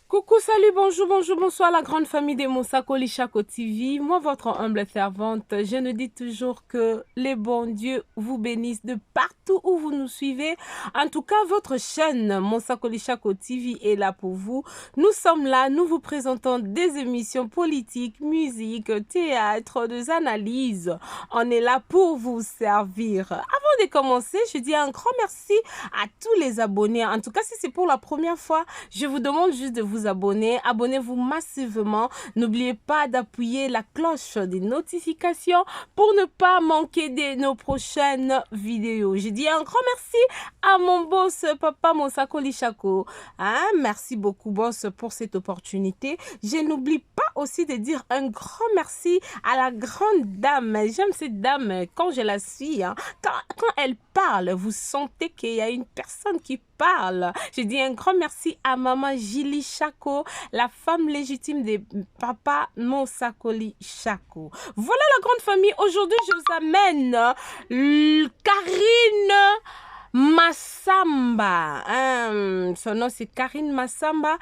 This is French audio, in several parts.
Coucou, salut, bonjour, bonjour, bonsoir la grande famille de Monsakoli Chako TV. Moi, votre humble servante, je ne dis toujours que les bons dieux vous bénissent de partout où vous nous suivez. En tout cas, votre chaîne Monsakoli Chako TV est là pour vous. Nous sommes là, nous vous présentons des émissions politiques, musique, théâtre, des analyses. On est là pour vous servir. Avant de commencer, je dis un grand merci à tous les abonnés. En tout cas, si c'est pour la première fois, je vous demande juste de vous abonner. Abonnez-vous massivement. N'oubliez pas d'appuyer la cloche des notifications pour ne pas manquer de nos prochaines vidéos. Je dis un grand merci à mon boss, Papa Monsakoli Chako. Merci beaucoup, boss, pour cette opportunité. Je n'oublie pas aussi de dire un grand merci à la grande dame. J'aime cette dame quand je la suis. Quand elle parle, vous sentez qu'il y a une personne qui parle. Je dis un grand merci à maman Jili Chako, la femme légitime de papa Monsakoli Chako. Voilà la grande famille. Aujourd'hui, je vous amène Karine Massamba. Son nom, c'est Karine Massamba.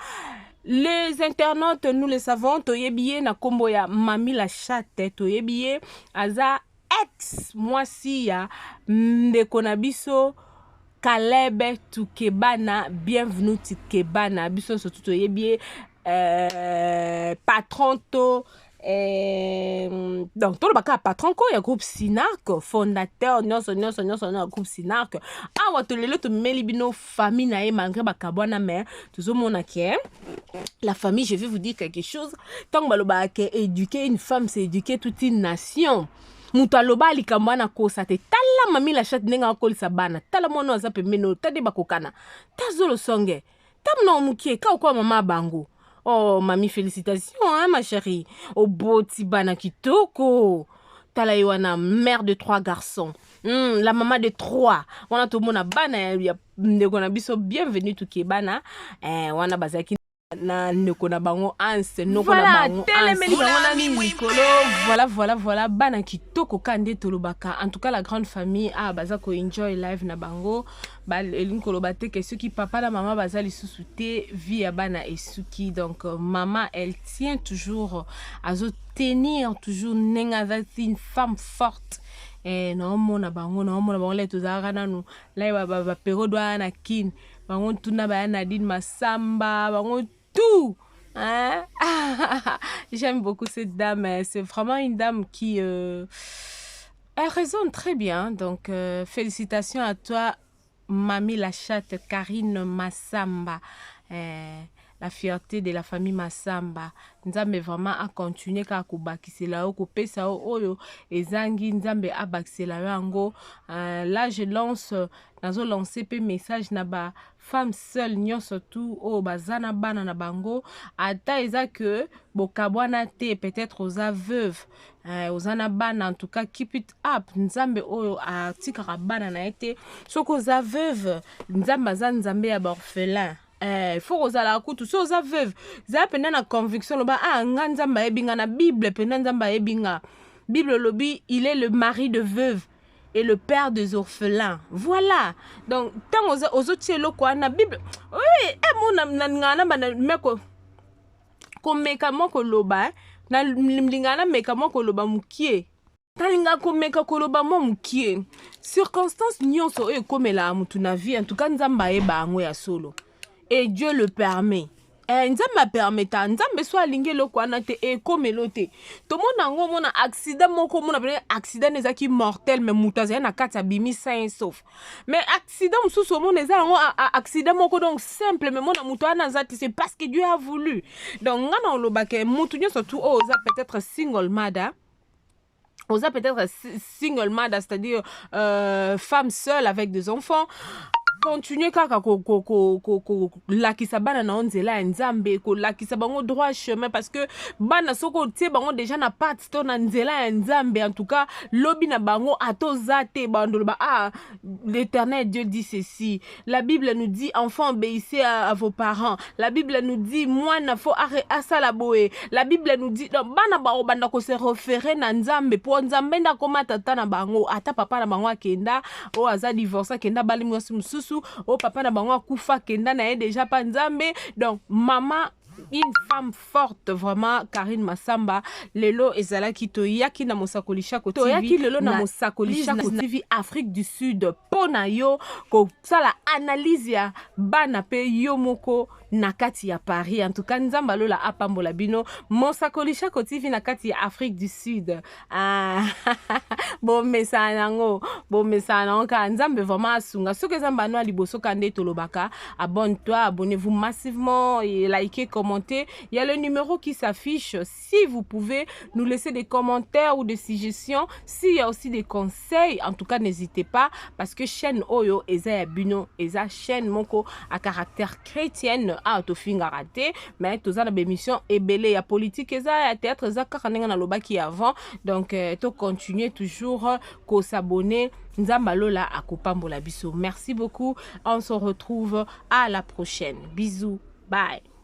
Les internautes, nous le savons, toyebiye na kombo ya Mami la chatte, toyebiye aza ex mwasi ya ndeko na biso Caleb Tukebana. Bienvenue Tukebana. Biso surtout toyebiye patron to donc tout le baka patron ko ya groupe Sinark, fondateur nyonso na groupe Sinark. Awa tolelo to melibino famille na e malgré bakabwana mais tozomona ke la famille. Je vais vous dire quelque chose. Tant baloba ke éduquer une femme, c'est éduquer toute une nation. Mutaloba likambana kosa te tala Mami la chatte nenga kolisa bana tala mono azape meno tade bakokana tazolo songe tamno mukie ka kwa mama bango. Oh Mami, félicitations ma chérie. Oh boti bana kitoko. Tala wana mère de 3 garçons. La maman de 3. Wana to mona bana ya ndeko na biso. Bienvenue Tukebana. Wana bazaki na ndeko na bango anse noko na bango voilà bana kitoko kande tolobaka. En tout cas la grande famille bazako enjoy live na bango elinko lobate que ceux qui papa la maman bazali sous-souté vie ya bana esuki. Donc maman elle tient toujours à tenir toujours une femme forte. Naomona bango le tozaka nanu la ba periode na kin bango tuna ba Nadine Massamba bango tout. J'aime beaucoup cette dame. C'est vraiment une dame qui elle résonne très bien. Donc félicitations à toi Mami la chatte Karine Massamba. La fierté de la famille Massamba. Nzambe vraiment a continué ka kubakisela ko pesa oyo ezangi nzambe a bakisela yango. Là je lance nazo lancer pe message na ba femme seule nyo surtout o bazana bana na bango ata eza que bokabwana te peut-être aux veuves aux bana en tout cas keep it up. Nzambe oyo atikaka bana na ete soko za veuve nzambe nzambe ya orphelin. Il faut que la kutu so za veuve za pena na conviction loba nga nzamba ebinga na Bible pena nzamba ebinga Bible lobi il est le mari de veuve et le père des orphelins. Voilà. Donc tant aux autres quoi na Bible oui mon ngana bana meko ko meka moko loba na mlingana meka moko loba mukie talinga ko meka ko loba mo mukie circonstance nyonso e komela mutu na vie. En tout cas nzamba eba ngo ya solo. Et Dieu le permet. Nzamba permeta nzambe so alinge loko ana te e komelote to mona ngo mona accident moko mona pe accident ezaki mortel mais mutaza na kati abimi sain sauf mais accident mususu mona eza ngo accident moko donc simple mais mona muto ana zati c'est parce que Dieu a voulu. Donc ngana olobake mutu nyo surtout oza peut-être single mother. Oza peut-être single mother, c'est-à-dire femme seule avec des enfants. Continuer kaka lakisa bana na onzela nzambe ko lakisa bango droit chemin parce que bana soko tie bango déjà na part to na nzela nzambe. En tout cas lobi na bango atozate bando ba l'Éternel Dieu dit ceci. La Bible nous dit enfants obéissez à vos parents. La Bible nous dit moi na faut asala boé. La Bible nous dit donc bana ba banda ko se référer na nzambe pour nzambe nda koma tata na bango ata papa na bango akenda o aza divorce kenda bali mususu o papa na bango kufa kenda na e déjà pas nzambe. Donc maman une femme forte vraiment Karine Massamba lelo ezalaki toyaki na Mosakoli Shako TV toyaki lelo na Mosakoli Shako TV Afrique du Sud pona yo ko sala analyse ya bana pe yo moko na kati ya Paris en tout cas nzamba lola apambola bino Mosakoli Shako TV na kati ya Afrique du Sud bon mesana ngo ka nzambe vraiment asunga soki nzamba no liboso kande tolobaka abonne-toi abonnez-vous massivement et likez commentez il y a le numéro qui s'affiche si vous pouvez nous laisser des commentaires ou des suggestions s'il y a aussi des conseils en tout cas n'hésitez pas parce que chaîne Oyo eza ya bino eza chaîne moko à caractère chrétienne a tofinga raté mais toza na bémission ebele ya politique eza ya théâtre eza kaka ndenge na lobaki avant donc to continuer toujours ko s'abonner nzamba lola akopambola biso merci beaucoup on se retrouve à la prochaine bisous bye.